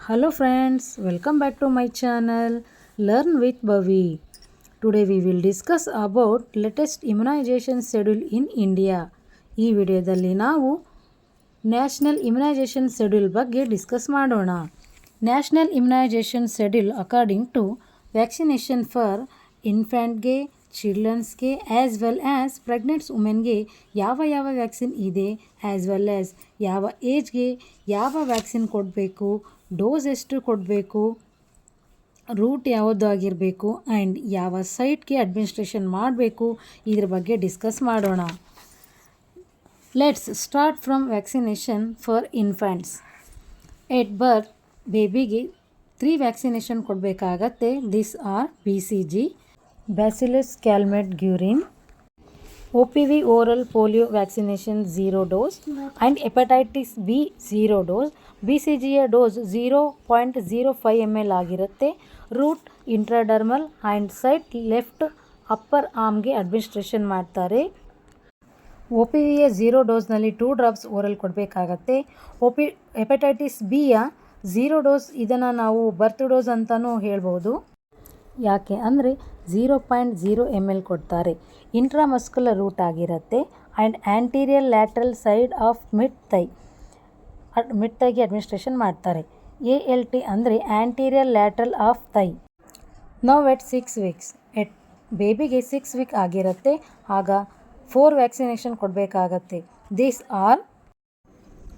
Hello friends, welcome back to my channel Learn with Bhavi. Today we will discuss about latest immunization schedule in India. ಈ ವಿಡಿಯೋದಲ್ಲಿ ನಾವು national immunisation schedule ಬಗ್ಗೆ discuss ಮಾಡೋಣ. National immunisation schedule according to vaccination for ಇನ್ಫ್ಯಾಂಟ್ಗೆ, ಚಿಲ್ಡ್ರನ್ಸ್ಗೆ as well as pregnants ವುಮೆನ್ಗೆ ಯಾವ vaccine ಇದೆ, ಆ್ಯಸ್ ವೆಲ್ ಆ್ಯಸ್ ಯಾವ ಏಜ್ಗೆ ಯಾವ ವ್ಯಾಕ್ಸಿನ್ ಕೊಡಬೇಕು, ಡೋಸ್ ಎಷ್ಟು ಕೊಡಬೇಕು, ರೂಟ್ ಯಾವುದಾಗಿರಬೇಕು ಆ್ಯಂಡ್ ಯಾವ ಸೈಟ್ಗೆ ಅಡ್ಮಿನಿಸ್ಟ್ರೇಷನ್ ಮಾಡಬೇಕು, ಇದ್ರ ಬಗ್ಗೆ ಡಿಸ್ಕಸ್ ಮಾಡೋಣ. Let's start from vaccination for infants. At birth ಬೇಬಿಗೆ 3 ವ್ಯಾಕ್ಸಿನೇಷನ್ ಕೊಡಬೇಕಾಗತ್ತೆ. This are BCG, bacillus Calmette Guerin, OPV oral polio vaccination 0 dose and hepatitis B 0 dose. BCGಯ ಡೋಸ್ 0.05 ml ಆಗಿರುತ್ತೆ. Route intradermal and site left upper ಆರ್ಮ್ಗೆ administration ಮಾಡ್ತಾರೆ. OPVಯ 0 ಡೋಸ್ನಲ್ಲಿ 2 drops oral ಕೊಡಬೇಕಾಗತ್ತೆ. Hepatitis ಬಿಯ 0 ಡೋಸ್ ಇದನ್ನು ನಾವು ಬರ್ತ್ ಡೋಸ್ ಅಂತಲೂ ಹೇಳ್ಬೋದು. ಯಾಕೆ ಅಂದರೆ 0.0 ml ಕೊಡ್ತಾರೆ. ಇಂಟ್ರಾಮಸ್ಕ್ಯುಲರ್ ರೂಟ್ ಆಗಿರುತ್ತೆ and anterior lateral side of mid ಥೈಗೆ ಅಡ್ಮಿನಿಸ್ಟ್ರೇಷನ್ ಮಾಡ್ತಾರೆ. ALT ಅಂದರೆ ಆ್ಯಂಟೀರಿಯರ್ ಲ್ಯಾಟ್ರಲ್ ಆಫ್ ಥೈ. ನಾವು ಎಟ್ 6 ವೀಕ್ಸ್ ಬೇಬಿಗೆ 6 ವೀಕ್ ಆಗಿರುತ್ತೆ, ಆಗ 4 ವ್ಯಾಕ್ಸಿನೇಷನ್ ಕೊಡಬೇಕಾಗತ್ತೆ. This are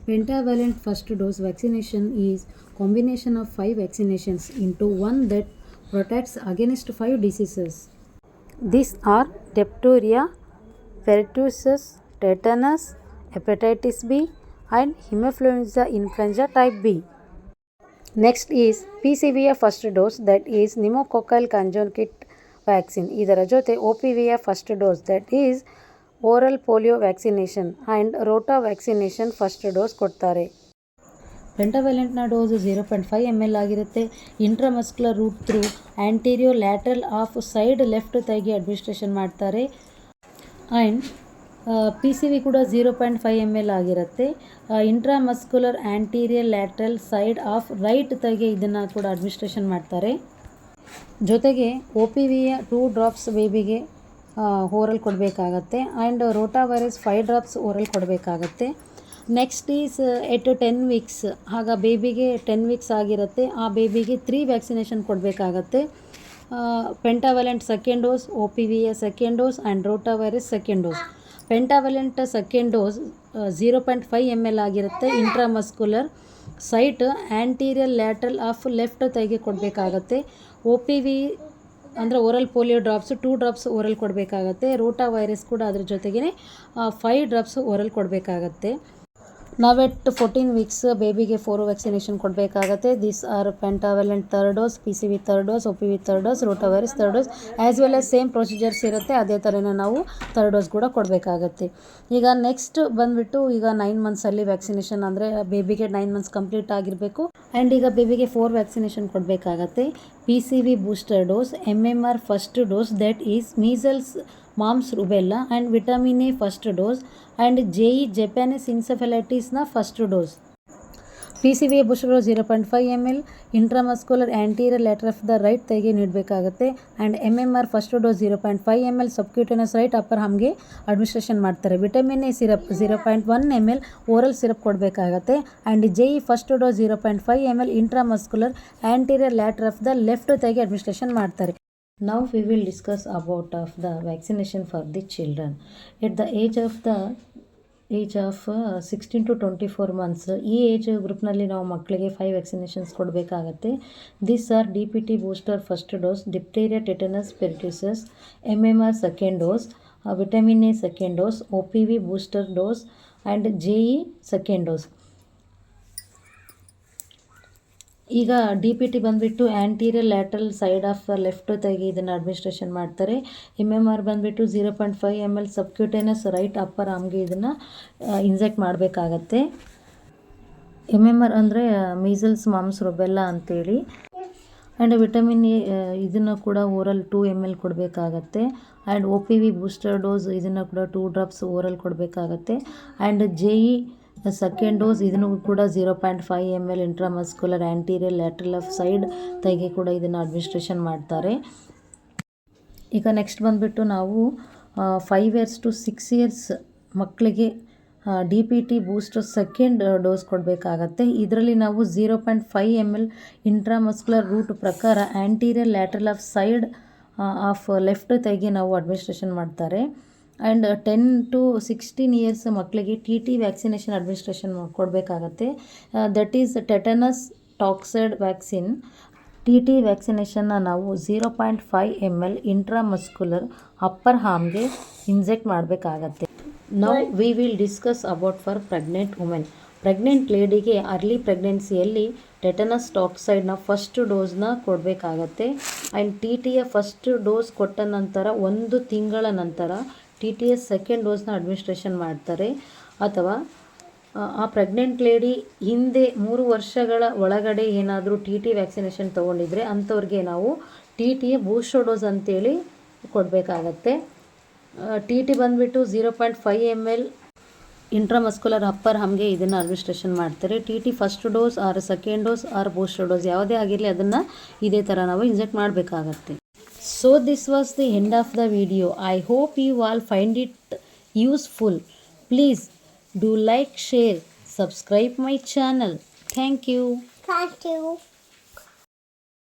pentavalent first dose vaccination is combination of 5 vaccinations into 1 that protects against 5 diseases. These are diphtheria, pertussis, tetanus, hepatitis B and influenza type B. Next is PCVಯ first dose, that is pneumococcal conjugate vaccine. ಇದರ ಜೊತೆ OPVಯ first dose, that is oral polio vaccination and rota vaccination first dose ಕೊಡ್ತಾರೆ. ಪೆಂಟಾವೆಲೆಂಟ್ನ dose 0.5 ml ಆಗಿರುತ್ತೆ. Intramuscular route through antero lateral of side left ಥೈಗೆ administration ಮಾಡ್ತಾರೆ. And PCV ಕೂಡ 0.5 ml ಆಗಿರುತ್ತೆ. Intramuscular anterior lateral side of right ಥೈಗೆ ಇದನ್ನು ಕೂಡ ಅಡ್ಮಿನಿಸ್ಟ್ರೇಷನ್ ಮಾಡ್ತಾರೆ. ಜೊತೆಗೆ OPVಯ 2 ಡ್ರಾಪ್ಸ್ ಬೇಬಿಗೆ ಓರಲ್ ಕೊಡಬೇಕಾಗತ್ತೆ and rotavirus 5 drops oral ಕೊಡಬೇಕಾಗತ್ತೆ. ನೆಕ್ಸ್ಟ್ ಈಸ್ ಎಟ್ 10 ವೀಕ್ಸ್, ಆಗ ಬೇಬಿಗೆ 10 ವೀಕ್ಸ್ ಆಗಿರುತ್ತೆ, ಆ ಬೇಬಿಗೆ 3 ವ್ಯಾಕ್ಸಿನೇಷನ್ ಕೊಡಬೇಕಾಗತ್ತೆ. Pentavalent second dose, OPVಯ second dose and rotavirus second dose. Pentavalent second dose 0.5 ml ಆಗಿರುತ್ತೆ. Intramuscular site anterior lateral of left ಥೈಗೆ ಕೊಡಬೇಕಾಗತ್ತೆ. OPV ಅಂದರೆ oral polio drops 2 drops oral ಕೊಡಬೇಕಾಗತ್ತೆ. ರೋಟಾ ವೈರಸ್ ಕೂಡ ಅದ್ರ ಜೊತೆಗೇ 5 ಡ್ರಾಪ್ಸ್ ಓರಲ್ ಕೊಡಬೇಕಾಗತ್ತೆ. ನಾವೆಟ್ 14 ವೀಕ್ಸ್ ಬೇಬಿಗೆ 4 ವ್ಯಾಕ್ಸಿನೇಷನ್ ಕೊಡಬೇಕಾಗತ್ತೆ. This are pentavalent third dose, PCV third dose, OPV third dose, rotavirus third dose, as well as same procedures ಇರುತ್ತೆ. ಅದೇ ಥರನೇ ನಾವು ಥರ್ಡ್ ಡೋಸ್ ಕೂಡ ಕೊಡಬೇಕಾಗತ್ತೆ. ಈಗ ನೆಕ್ಸ್ಟ್ ಬಂದುಬಿಟ್ಟು ಈಗ 9 ಮಂತ್ಸಲ್ಲಿ ವ್ಯಾಕ್ಸಿನೇಷನ್ ಅಂದರೆ ಬೇಬಿಗೆ 9 ಮಂತ್ಸ್ ಕಂಪ್ಲೀಟ್ ಆಗಿರಬೇಕು ಆ್ಯಂಡ್ ಈಗ ಬೇಬಿಗೆ 4 ವ್ಯಾಕ್ಸಿನೇಷನ್ ಕೊಡಬೇಕಾಗತ್ತೆ. PCV booster dose, MMR first dose, that is measles, mumps, rubella and vitamin A first dose and JE Japanese ಇನ್ಸೆಫಲೈಟಿಸ್ನ ಫಸ್ಟ್ ಡೋಸ್. PCVಯ booster dose 0.5 ml intramuscular anterior lateral of the right ಥೈಗೆ ನೀಡಬೇಕಾಗುತ್ತೆ and MMR first dose 0.5 ml subcutaneous right upper ಆರ್ಮ್ಗೆ administration ಮಾಡ್ತಾರೆ. Vitamin A syrup 0.1 ml oral syrup ಕೊಡಬೇಕಾಗತ್ತೆ and JE first dose 0.5 ml intramuscular anterior lateral of the left ಥೈಗೆ administration ಮಾಡ್ತಾರೆ. Now we will discuss about of the vaccination for the children. At the age of 16 to 24 months, ಈ age ಗ್ರೂಪ್ನಲ್ಲಿ ನಾವು ಮಕ್ಕಳಿಗೆ 5 vaccinations ಕೊಡಬೇಕಾಗತ್ತೆ. This are DPT booster first dose, diphtheria, tetanus, pertussis, MMR second dose, vitamin A second dose, OPV booster dose and JE second dose. ಈಗ DPT ಬಂದುಬಿಟ್ಟು anterior lateral side of left ಥೈಗೆ ಇದನ್ನು administration ಮಾಡ್ತಾರೆ. MMR ಬಂದುಬಿಟ್ಟು 0.5 ml subcutaneous right upper ಆರ್ಮ್ಗೆ ಇದನ್ನು inject ಮಾಡಬೇಕಾಗತ್ತೆ. MMR ಅಂದರೆ ಮೀಸಲ್ಸ್, ಮಾಮ್ಸ್, ರುಬೆಲ್ಲಾ ಅಂತೇಳಿ. ಆ್ಯಂಡ್ ವಿಟಮಿನ್ ಎ ಇದನ್ನು ಕೂಡ ಓರಲ್ 2 ml ಕೊಡಬೇಕಾಗತ್ತೆ. ಆ್ಯಂಡ್ OPV ಬೂಸ್ಟರ್ ಡೋಸ್ ಇದನ್ನು ಕೂಡ 2 ಡ್ರಾಪ್ಸ್ ಓರಲ್ ಕೊಡಬೇಕಾಗತ್ತೆ. ಆ್ಯಂಡ್ JE ಸೆಕೆಂಡ್ ಡೋಸ್ ಇದನ್ನು ಕೂಡ 0.5 ml intramuscular anterior lateral of side ತೈಗೆ ಕೂಡ ಇದನ್ನು ಅಡ್ಮಿನಿಸ್ಟ್ರೇಷನ್ ಮಾಡ್ತಾರೆ. ಈಗ ನೆಕ್ಸ್ಟ್ ಬಂದುಬಿಟ್ಟು ನಾವು 5 years to 6 years ಮಕ್ಕಳಿಗೆ DPT ಬೂಸ್ಟರ್ ಸೆಕೆಂಡ್ ಡೋಸ್ ಕೊಡಬೇಕಾಗತ್ತೆ. ಇದರಲ್ಲಿ ನಾವು 0.5 ml ಇಂಟ್ರಾಮಸ್ಕ್ಯುಲರ್ ರೂಟ್ ಪ್ರಕಾರ anterior lateral of side of left ತೈಗೆ ನಾವು ಅಡ್ಮಿನಿಸ್ಟ್ರೇಷನ್ ಮಾಡ್ತಾರೆ. ಆ್ಯಂಡ್ 10 to 16 years ಮಕ್ಕಳಿಗೆ TT ವ್ಯಾಕ್ಸಿನೇಷನ್ ಅಡ್ಮಿನಿಸ್ಟ್ರೇಷನ್ ಕೊಡಬೇಕಾಗತ್ತೆ. That is tetanus toxoid vaccine. TT ವ್ಯಾಕ್ಸಿನೇಷನ್ನ ನಾವು 0.5 ml ಇಂಟ್ರಾಮಸ್ಕ್ಯುಲರ್ ಅಪ್ಪರ್ ಹಾರ್ಮ್ಗೆ ಇಂಜೆಕ್ಟ್ ಮಾಡಬೇಕಾಗತ್ತೆ. Now we will discuss about for pregnant women. Pregnant ಲೇಡಿಗೆ ಅರ್ಲಿ ಪ್ರೆಗ್ನೆನ್ಸಿಯಲ್ಲಿ ಟೆಟನಸ್ ಟಾಕ್ಸೈಡ್ನ ಫಸ್ಟ್ ಡೋಸ್ನ ಕೊಡಬೇಕಾಗತ್ತೆ. ಆ್ಯಂಡ್ TTಯ ಫಸ್ಟ್ ಡೋಸ್ ಕೊಟ್ಟ ನಂತರ 1 ತಿಂಗಳ ನಂತರ TTಯ ಸೆಕೆಂಡ್ ಡೋಸ್ನ ಅಡ್ಮಿನಿಸ್ಟ್ರೇಷನ್ ಮಾಡ್ತಾರೆ. ಅಥವಾ ಆ ಪ್ರೆಗ್ನೆಂಟ್ ಲೇಡಿ ಹಿಂದೆ 3 ವರ್ಷಗಳ ಒಳಗಡೆ ಏನಾದರೂ TT ವ್ಯಾಕ್ಸಿನೇಷನ್ ತೊಗೊಂಡಿದ್ರೆ ಅಂಥವ್ರಿಗೆ ನಾವು TTಯ ಬೂಸ್ಟರ್ ಡೋಸ್ ಅಂತೇಳಿ ಕೊಡಬೇಕಾಗತ್ತೆ. TT ಬಂದುಬಿಟ್ಟು 0.5 ml ಇಂಟ್ರಾಮಸ್ಕ್ಯುಲರ್ ಅಪ್ಪರ್ ಹಾರ್ಮ್ಗೆ ಇದನ್ನು ಅಡ್ಮಿನಿಸ್ಟ್ರೇಷನ್ ಮಾಡ್ತಾರೆ. TT first dose or second dose or booster dose ಯಾವುದೇ ಆಗಿರಲಿ ಅದನ್ನು ಇದೇ ಥರ ನಾವು ಇಂಜೆಕ್ಟ್ ಮಾಡಬೇಕಾಗತ್ತೆ. So this was the end of the video. I hope you all find it useful. Please do like, share, subscribe my channel. Thank you. Thank you.